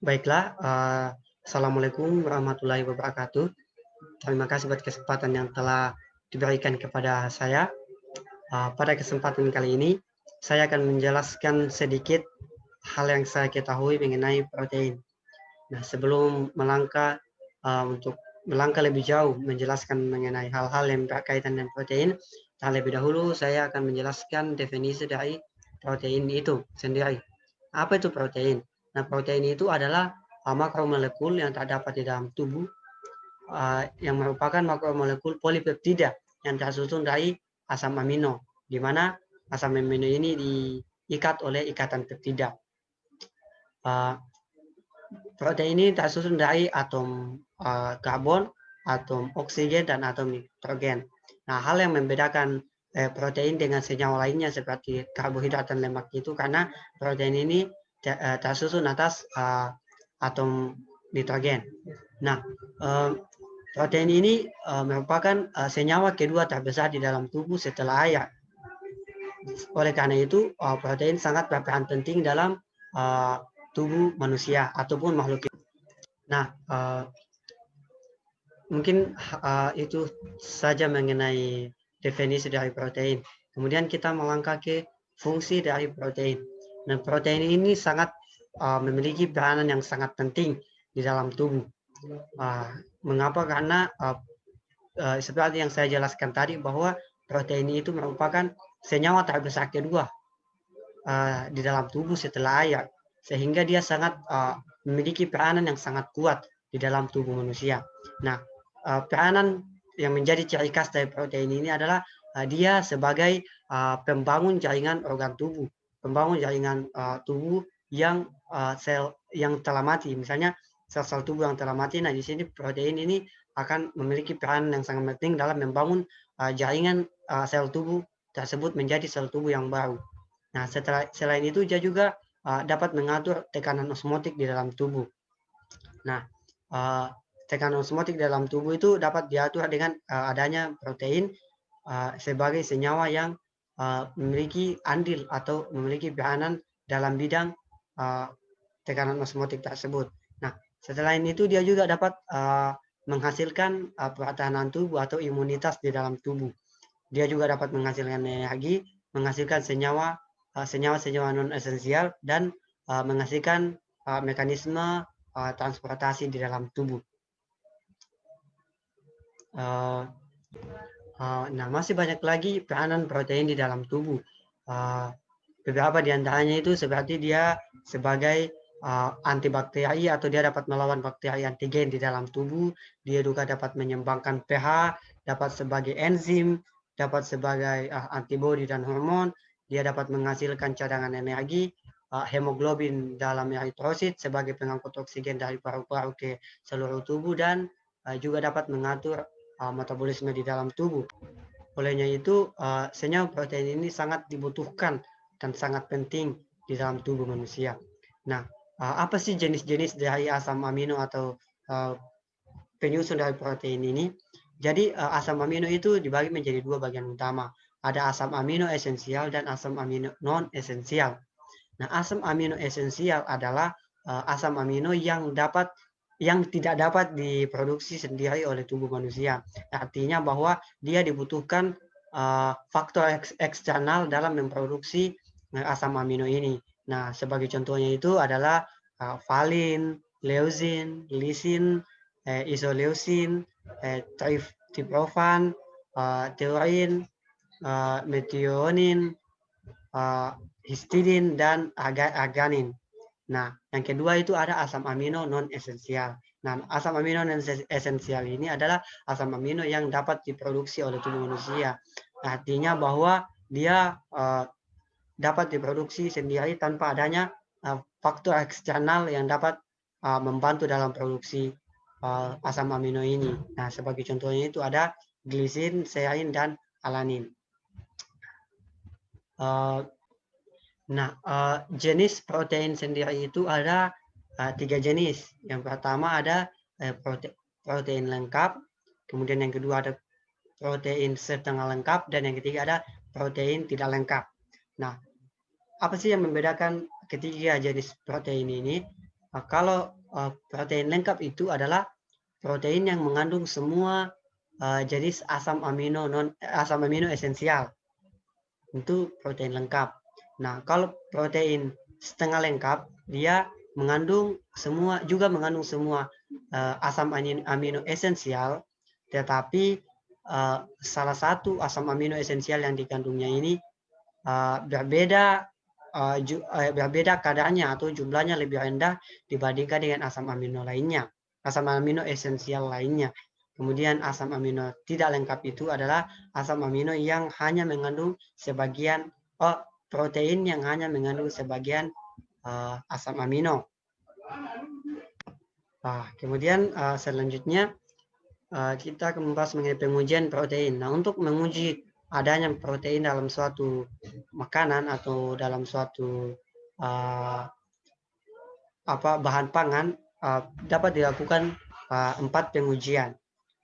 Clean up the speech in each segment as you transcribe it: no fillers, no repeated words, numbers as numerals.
Baiklah, Assalamualaikum warahmatullahi wabarakatuh. Terima kasih buat kesempatan yang telah diberikan kepada saya. Pada kesempatan kali ini, saya akan menjelaskan sedikit hal yang saya ketahui mengenai protein. Nah, sebelum untuk melangkah lebih jauh menjelaskan mengenai hal-hal yang berkaitan dengan protein, terlebih dahulu saya akan menjelaskan definisi dari protein itu sendiri. Apa itu protein? Nah, protein itu adalah makromolekul yang terdapat di dalam tubuh yang merupakan makromolekul polipeptida yang tersusun dari asam amino, di mana asam amino ini diikat oleh ikatan peptida. Protein ini tersusun dari atom karbon, atom oksigen, dan atom nitrogen. Nah, hal yang membedakan protein dengan senyawa lainnya seperti karbohidrat dan lemak itu karena protein ini tersusun atas atom nitrogen. Nah, protein ini merupakan senyawa kedua terbesar di dalam tubuh setelah air. Oleh karena itu, protein sangat berperan penting dalam tubuh manusia ataupun makhluk hidup. Nah, mungkin itu saja mengenai definisi dari protein. Kemudian kita melangkah ke fungsi dari protein. Nah, protein ini sangat memiliki peranan yang sangat penting di dalam tubuh. Mengapa? Karena seperti yang saya jelaskan tadi bahwa protein itu merupakan senyawa terbesar kedua di dalam tubuh setelah air, sehingga dia sangat memiliki peranan yang sangat kuat di dalam tubuh manusia. Nah, peranan yang menjadi ciri khas dari protein ini adalah dia sebagai pembangun jaringan organ tubuh, pembangun jaringan tubuh yang sel yang telah mati, misalnya sel-sel tubuh yang telah mati. Nah, di sini protein ini akan memiliki peran yang sangat penting dalam membangun jaringan sel tubuh tersebut menjadi sel tubuh yang baru. Nah, selain itu dia juga dapat mengatur tekanan osmotik di dalam tubuh. Nah, tekanan osmotik dalam tubuh itu dapat diatur dengan adanya protein sebagai senyawa yang memiliki andil atau memiliki peranan dalam bidang tekanan osmotik tersebut. Nah, setelah itu dia juga dapat menghasilkan pertahanan tubuh atau imunitas di dalam tubuh. Dia juga dapat menghasilkan energi, menghasilkan senyawa non esensial, dan menghasilkan mekanisme transportasi di dalam tubuh. Nah, masih banyak lagi peranan protein di dalam tubuh. Beberapa di antaranya itu seperti dia sebagai antibakteri atau dia dapat melawan bakteri antigen di dalam tubuh. Dia juga dapat menyeimbangkan pH, dapat sebagai enzim, dapat sebagai antibodi dan hormon. Dia dapat menghasilkan cadangan energi, hemoglobin dalam eritrosit sebagai pengangkut oksigen dari paru-paru ke seluruh tubuh, dan juga dapat mengatur metabolisme di dalam tubuh. Olehnya itu, senyawa protein ini sangat dibutuhkan dan sangat penting di dalam tubuh manusia. Nah, apa sih jenis-jenis dari asam amino atau penyusun dari protein ini? Jadi asam amino itu dibagi menjadi dua bagian utama. Ada asam amino esensial dan asam amino non esensial. Nah, asam amino esensial adalah asam amino yang tidak dapat diproduksi sendiri oleh tubuh manusia. Artinya bahwa dia dibutuhkan faktor eksternal dalam memproduksi asam amino ini. Nah, sebagai contohnya itu adalah valin, leucin, lisin, isoleucin, tryptophan, taurin, methionine, histidin, dan arganin. Nah, yang kedua itu ada asam amino non esensial. Nah, asam amino non esensial ini adalah asam amino yang dapat diproduksi oleh tubuh manusia. Artinya bahwa dia dapat diproduksi sendiri tanpa adanya faktor eksternal yang dapat membantu dalam produksi asam amino ini. Nah, sebagai contohnya itu ada glisin, serin, dan alanin. Jenis protein sendiri itu ada 3 jenis. Yang pertama ada protein lengkap, kemudian yang kedua ada protein setengah lengkap, dan yang ketiga ada protein tidak lengkap. Nah, apa sih yang membedakan ketiga jenis protein ini? Kalau protein lengkap itu adalah protein yang mengandung semua jenis asam amino esensial. Itu protein lengkap. Nah, kalau protein setengah lengkap, dia juga mengandung semua asam amino esensial, tetapi salah satu asam amino esensial yang dikandungnya ini berbeda kadarnya atau jumlahnya lebih rendah dibandingkan dengan asam amino lainnya, asam amino esensial lainnya. Kemudian asam amino tidak lengkap itu adalah asam amino yang hanya mengandung sebagian protein yang hanya mengandung sebagian asam amino. Kemudian selanjutnya kita akan membahas mengenai pengujian protein. Nah, untuk menguji adanya protein dalam suatu makanan atau dalam suatu bahan pangan dapat dilakukan 4 pengujian.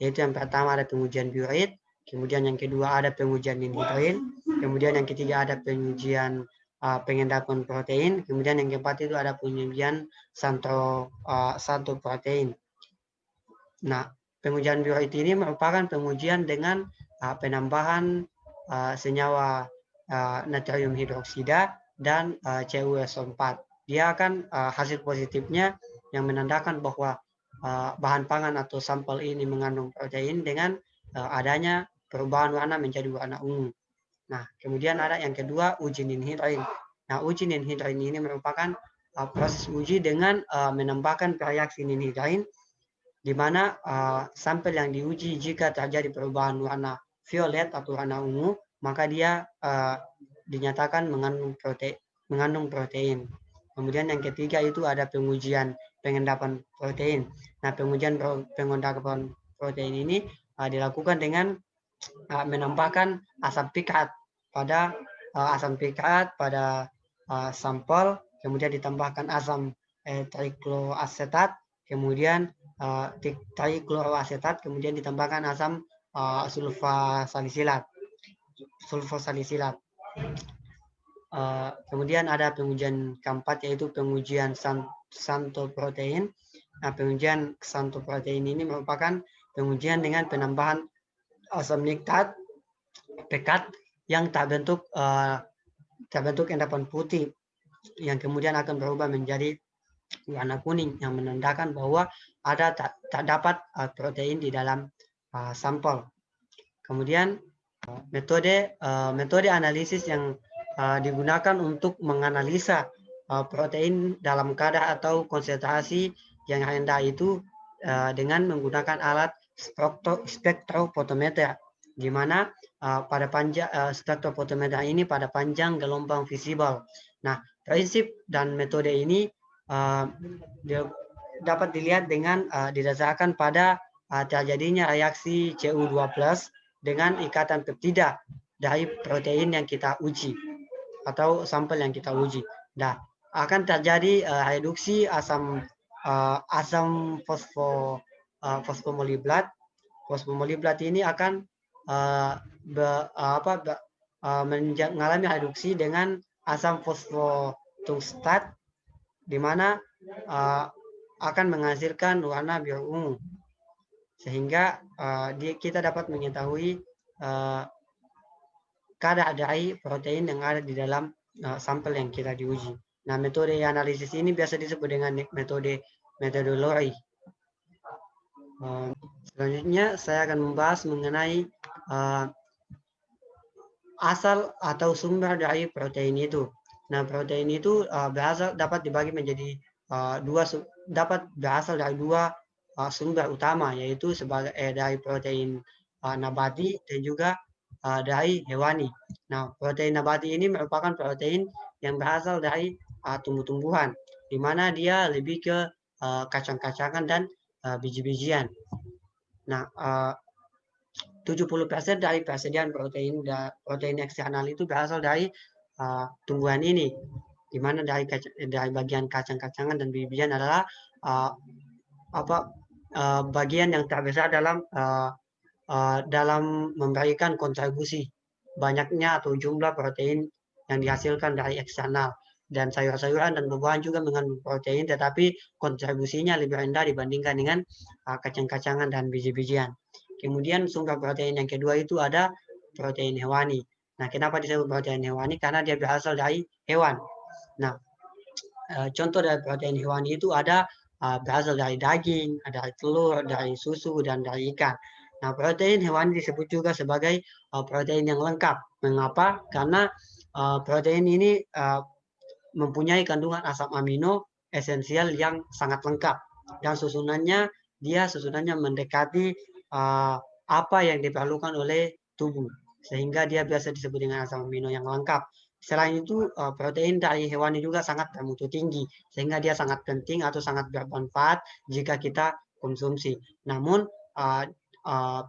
Yaitu yang pertama ada pengujian biuret, kemudian yang kedua ada pengujian ninhidrin, kemudian yang ketiga ada pengujian pengendapan protein, kemudian yang keempat itu ada pengujian santo protein. Nah, pengujian biuret ini merupakan pengujian dengan penambahan senyawa natrium hidroksida dan CuSO4. Dia akan hasil positifnya yang menandakan bahwa bahan pangan atau sampel ini mengandung protein dengan adanya perubahan warna menjadi warna ungu. Nah, kemudian ada yang kedua uji ninhidrin. Nah, uji ninhidrin ini merupakan proses uji dengan menambahkan reaksi ninhidrin di mana sampel yang diuji jika terjadi perubahan warna violet atau warna ungu, maka dia dinyatakan mengandung protein. Kemudian yang ketiga itu ada pengujian pengendapan protein. Nah, pengujian pengendapan protein ini dilakukan dengan menambahkan asam pikrat pada sampel, kemudian ditambahkan asam trikloasetat, kemudian trikloasetat, kemudian ditambahkan asam sulfosalisilat. Kemudian ada pengujian keempat yaitu pengujian santo protein. Nah, pengujian santo protein ini merupakan pengujian dengan penambahan asam niktat pekat yang terbentuk endapan putih yang kemudian akan berubah menjadi warna kuning yang menandakan bahwa terdapat protein di dalam sampel. Kemudian metode analisis yang digunakan untuk menganalisa protein dalam kadar atau konsentrasi yang rendah itu dengan menggunakan alat spektrofotometer, di mana pada panjang spektrofotometer ini pada panjang gelombang visible. Nah, prinsip dan metode ini dapat dilihat dengan didasarkan pada terjadinya reaksi Cu2+ dengan ikatan peptida dari protein yang kita uji atau sampel yang kita uji. Nah, akan terjadi reduksi asam fosfomolibdat. Fosfomolibdat ini akan mengalami reduksi dengan asam fosfotungstat, di mana akan menghasilkan warna biru ungu, sehingga kita dapat mengetahui kadar dari protein yang ada di dalam sampel yang kita diuji. Nah, metode analisis ini biasa disebut dengan metode metodologi. Selanjutnya saya akan membahas mengenai asal atau sumber dari protein itu. Nah, protein itu dapat dibagi menjadi dapat berasal dari dua sumber utama, yaitu dari protein nabati dan juga dari hewani. Nah, protein nabati ini merupakan protein yang berasal dari tumbuh-tumbuhan, di mana dia lebih ke kacang-kacangan dan biji-bijian. Nah, 70% dari persediaan protein eksternal itu berasal dari tumbuhan ini, di mana dari bagian kacang-kacangan dan biji-bijian adalah bagian yang terbesar dalam memberikan kontribusi banyaknya atau jumlah protein yang dihasilkan dari eksternal. dan sayur-sayuran dan buah-buahan juga mengandung protein, tetapi kontribusinya lebih rendah dibandingkan dengan kacang-kacangan dan biji-bijian. Kemudian sumber protein yang kedua itu ada protein hewani. Nah, kenapa disebut protein hewani? Karena dia berasal dari hewan. Nah, contoh dari protein hewani itu ada berasal dari daging, dari telur, dari susu, dan dari ikan. Nah, protein hewani disebut juga sebagai protein yang lengkap. Mengapa? Karena protein ini mempunyai kandungan asam amino esensial yang sangat lengkap dan susunannya mendekati apa yang diperlukan oleh tubuh sehingga dia biasa disebut dengan asam amino yang lengkap. Selain itu protein dari hewani juga sangat bermutu tinggi sehingga dia sangat penting atau sangat bermanfaat jika kita konsumsi. Namun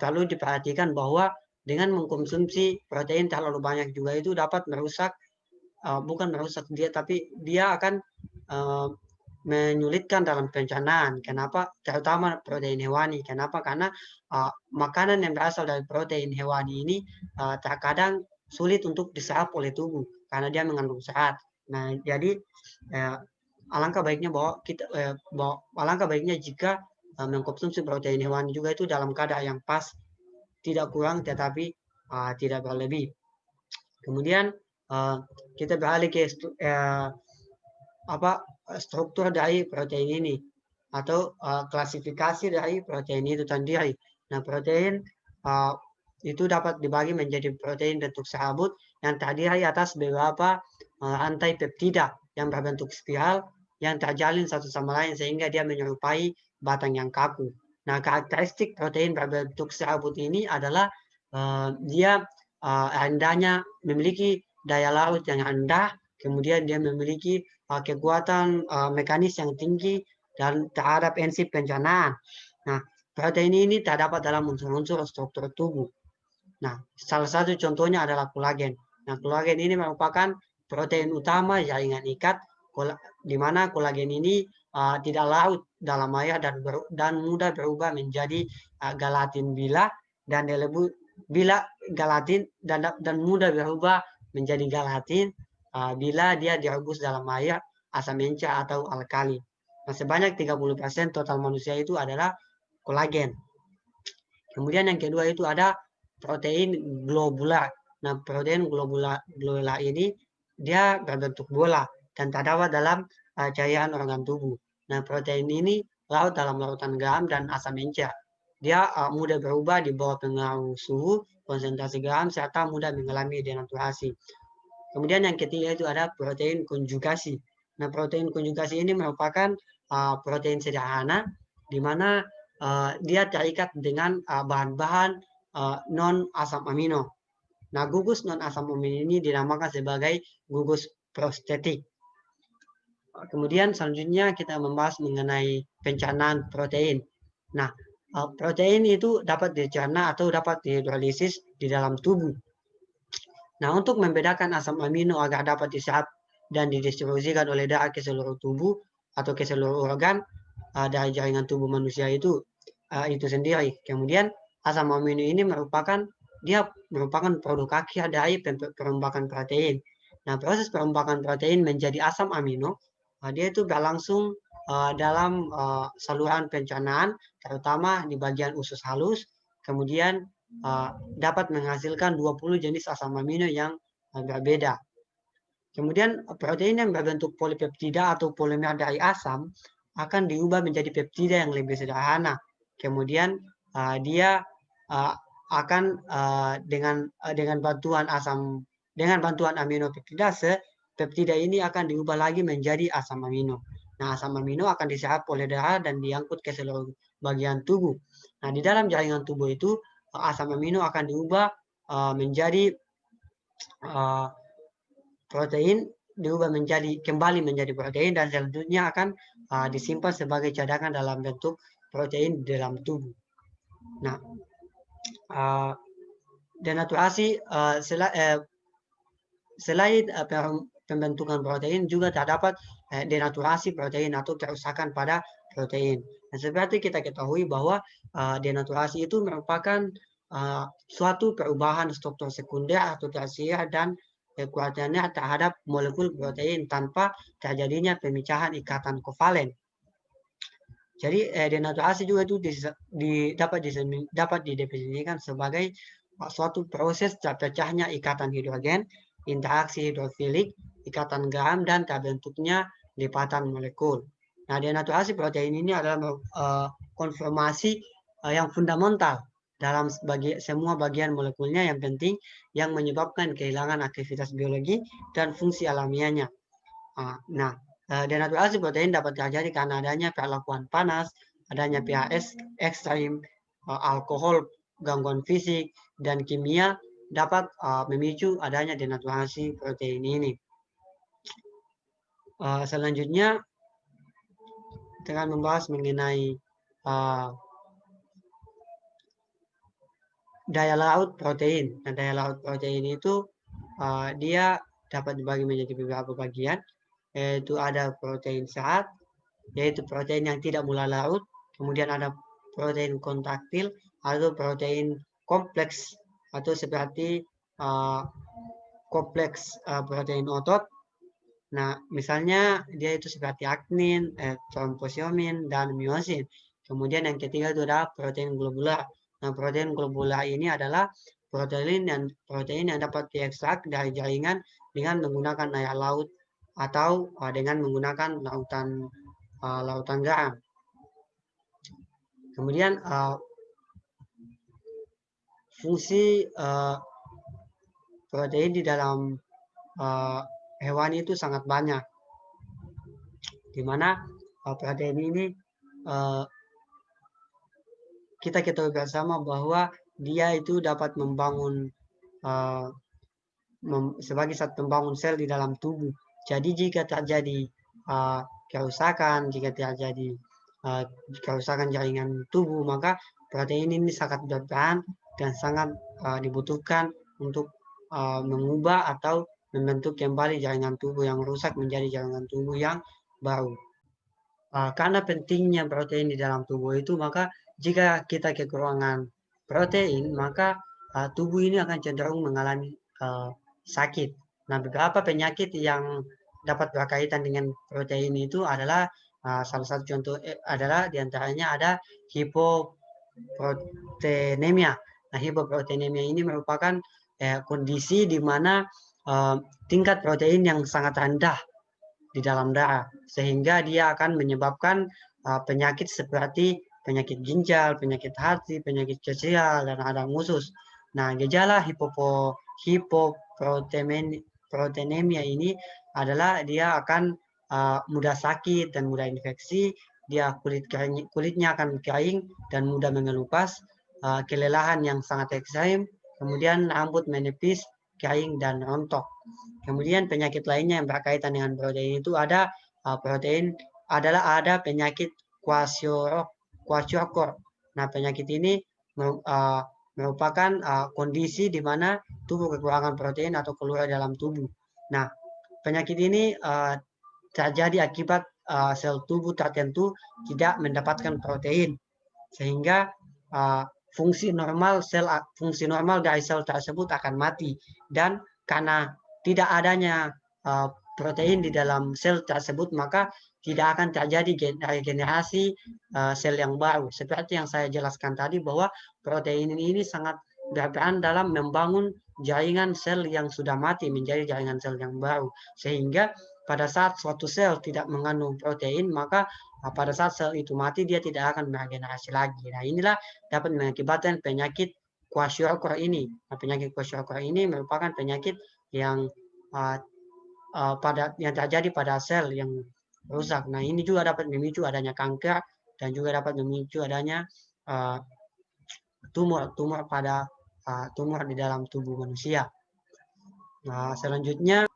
perlu diperhatikan bahwa dengan mengkonsumsi protein terlalu banyak juga itu dapat merusak bukan merusak dia, tapi dia akan menyulitkan dalam pencernaan. Kenapa? Terutama protein hewani. Kenapa? Karena makanan yang berasal dari protein hewani ini terkadang sulit untuk diserap oleh tubuh karena dia mengandung serat. Nah, jadi alangkah baiknya alangkah baiknya jika mengkonsumsi protein hewani juga itu dalam kadar yang pas, tidak kurang tetapi tidak berlebih. Kemudian kita beralih ke struktur dari protein ini atau klasifikasi dari protein itu sendiri. Nah, protein itu dapat dibagi menjadi protein bentuk serabut yang terdiri atas beberapa rantai peptida yang berbentuk spiral yang terjalin satu sama lain sehingga dia menyerupai batang yang kaku. Nah, karakteristik protein berbentuk serabut ini adalah dia rendahnya memiliki daya larut yang rendah, kemudian dia memiliki kekuatan mekanis yang tinggi dan terhadap enzim pencernaan. Nah, protein ini terdapat dalam unsur-unsur struktur tubuh. Nah, salah satu contohnya adalah kolagen. Nah, kolagen ini merupakan protein utama jaringan ikat, di mana kolagen ini tidak larut dalam air dan mudah berubah menjadi gelatin dan mudah berubah menjadi gelatin bila dia direbus dalam air asam encer atau alkali. Nah, sebanyak 30% total manusia itu adalah kolagen. Kemudian yang kedua itu ada protein globular. Nah, protein globular ini dia berbentuk bola dan terdapat dalam cairan organ tubuh. Nah, protein ini larut dalam larutan garam dan asam encer. Dia mudah berubah di bawah pengaruh suhu, konsentrasi garam, serta mudah mengalami denaturasi. Kemudian yang ketiga itu ada protein konjugasi. Nah, protein konjugasi ini merupakan protein sederhana di mana dia terikat dengan bahan-bahan non asam amino. Nah, gugus non asam amino ini dinamakan sebagai gugus prostetik. Kemudian selanjutnya kita membahas mengenai pencernaan protein. Nah, protein itu dapat dicerna atau dapat dihidrolisis di dalam tubuh. Nah, untuk membedakan asam amino agar dapat diserap dan didistribusikan oleh darah ke seluruh tubuh atau ke seluruh organ dari jaringan tubuh manusia itu sendiri. Kemudian asam amino ini merupakan produk akhir dari perombakan protein. Nah, proses perombakan protein menjadi asam amino dia itu berlangsung dalam saluran pencernaan, terutama di bagian usus halus, kemudian dapat menghasilkan 20 jenis asam amino yang berbeda. Kemudian protein yang berbentuk polipeptida atau polimer dari asam akan diubah menjadi peptida yang lebih sederhana. Kemudian dia akan dengan bantuan aminopeptidase, peptida ini akan diubah lagi menjadi asam amino. Nah, asam amino akan diserap oleh darah dan diangkut ke seluruh bagian tubuh. Nah, di dalam jaringan tubuh itu asam amino akan diubah menjadi protein, kembali menjadi protein dan selanjutnya akan disimpan sebagai cadangan dalam bentuk protein di dalam tubuh. Nah, denaturasi selain pembentukan protein juga terdapat denaturasi protein atau kerusakan pada protein. Nah, seperti kita ketahui bahwa denaturasi itu merupakan suatu perubahan struktur sekunder atau tersier dan kekuatannya terhadap molekul protein tanpa terjadinya pemicahan ikatan kovalen. Jadi denaturasi juga itu dapat didefinisikan sebagai suatu proses terpecahnya ikatan hidrogen, interaksi hidrofilik, ikatan garam, dan terbentuknya lipatan molekul. Nah, denaturasi protein ini adalah konformasi yang fundamental dalam semua bagian molekulnya yang penting yang menyebabkan kehilangan aktivitas biologi dan fungsi alamiahnya. Nah, denaturasi protein dapat terjadi karena adanya perlakuan panas, adanya pH ekstrim, alkohol, gangguan fisik, dan kimia dapat memicu adanya denaturasi protein ini. Selanjutnya, dengan membahas mengenai daya laut protein. Nah, daya laut protein itu dia dapat dibagi menjadi beberapa bagian, yaitu ada protein serat, yaitu protein yang tidak mula larut, kemudian ada protein kontraktil atau protein kompleks atau seperti kompleks protein otot. Nah, misalnya dia itu seperti aktin, trombosiomin, dan myosin. Kemudian yang ketiga itu adalah protein globular. Nah, protein globular ini adalah protein yang dapat diekstrak dari jaringan dengan menggunakan air laut atau dengan menggunakan lautan garam. Kemudian fungsi protein di dalam hewan itu sangat banyak, di mana protein ini kita ketahui bersama bahwa dia itu dapat membangun sebagai satu pembangun sel di dalam tubuh. Jadi jika terjadi kerusakan, jika terjadi kerusakan jaringan tubuh, maka protein ini sangat berperan dan sangat dibutuhkan untuk mengubah atau membentuk kembali jaringan tubuh yang rusak menjadi jaringan tubuh yang baru. Karena pentingnya protein di dalam tubuh itu, maka jika kita kekurangan protein, maka tubuh ini akan cenderung mengalami sakit. Nah, beberapa penyakit yang dapat berkaitan dengan protein itu adalah salah satu contoh adalah diantaranya ada hipoproteinemia. Nah, hipoproteinemia ini merupakan kondisi di mana tingkat protein yang sangat rendah di dalam darah, sehingga dia akan menyebabkan penyakit seperti penyakit ginjal, penyakit hati, penyakit sosial, dan radang usus. Nah, gejala hipoproteinemia ini adalah dia akan mudah sakit dan mudah infeksi, dia kulitnya akan kering dan mudah mengelupas, kelelahan yang sangat ekstrem, kemudian rambut menipis, kering, dan rontok. Kemudian penyakit lainnya yang berkaitan dengan protein itu ada penyakit kwashiorkor. Nah, penyakit ini merupakan kondisi di mana tubuh kekurangan protein atau keluar dalam tubuh. Nah, penyakit ini terjadi akibat sel tubuh tertentu tidak mendapatkan protein, sehingga fungsi normal dari sel tersebut akan mati, dan karena tidak adanya protein di dalam sel tersebut, maka tidak akan terjadi regenerasi sel yang baru. Seperti yang saya jelaskan tadi, bahwa protein ini sangat berperan dalam membangun jaringan sel yang sudah mati menjadi jaringan sel yang baru. Sehingga pada saat suatu sel tidak mengandung protein, maka pada saat sel itu mati, dia tidak akan meregenerasi lagi. Nah, inilah dapat mengakibatkan penyakit kwashiorkor ini. Nah, penyakit kwashiorkor ini merupakan penyakit yang yang terjadi pada sel yang rusak. Nah, ini juga dapat memicu adanya kanker dan juga dapat memicu adanya tumor di dalam tubuh manusia. Nah, selanjutnya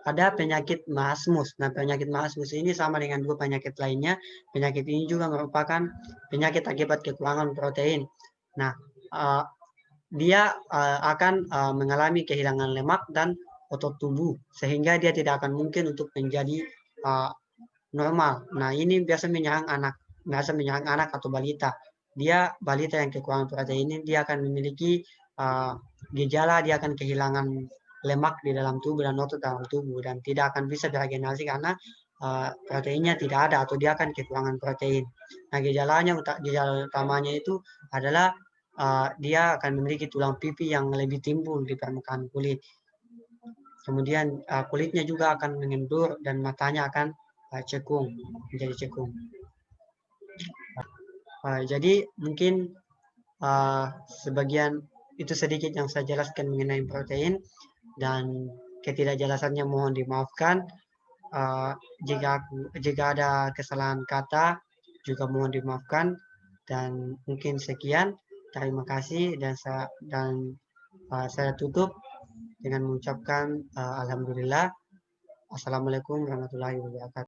ada penyakit marasmus. Nah, penyakit marasmus ini sama dengan dua penyakit lainnya. Penyakit ini juga merupakan penyakit akibat kekurangan protein. Nah, dia akan mengalami kehilangan lemak dan otot tubuh, sehingga dia tidak akan mungkin untuk menjadi normal. Nah, ini biasa menyerang anak atau balita. Balita yang kekurangan protein ini, dia akan memiliki gejala, dia akan kehilangan lemak di dalam tubuh dan otot dalam tubuh, dan tidak akan bisa beregenerasi karena proteinnya tidak ada atau dia akan kekurangan protein. Nah, gejala utamanya itu adalah dia akan memiliki tulang pipi yang lebih timbul di permukaan kulit. Kemudian kulitnya juga akan mengendur dan matanya akan cekung, menjadi cekung. Jadi mungkin sebagian itu sedikit yang saya jelaskan mengenai protein, dan ketidakjelasannya mohon dimaafkan. Jika ada kesalahan kata juga mohon dimaafkan, dan mungkin sekian. Terima kasih, dan saya tutup dengan mengucapkan alhamdulillah. Assalamualaikum warahmatullahi wabarakatuh.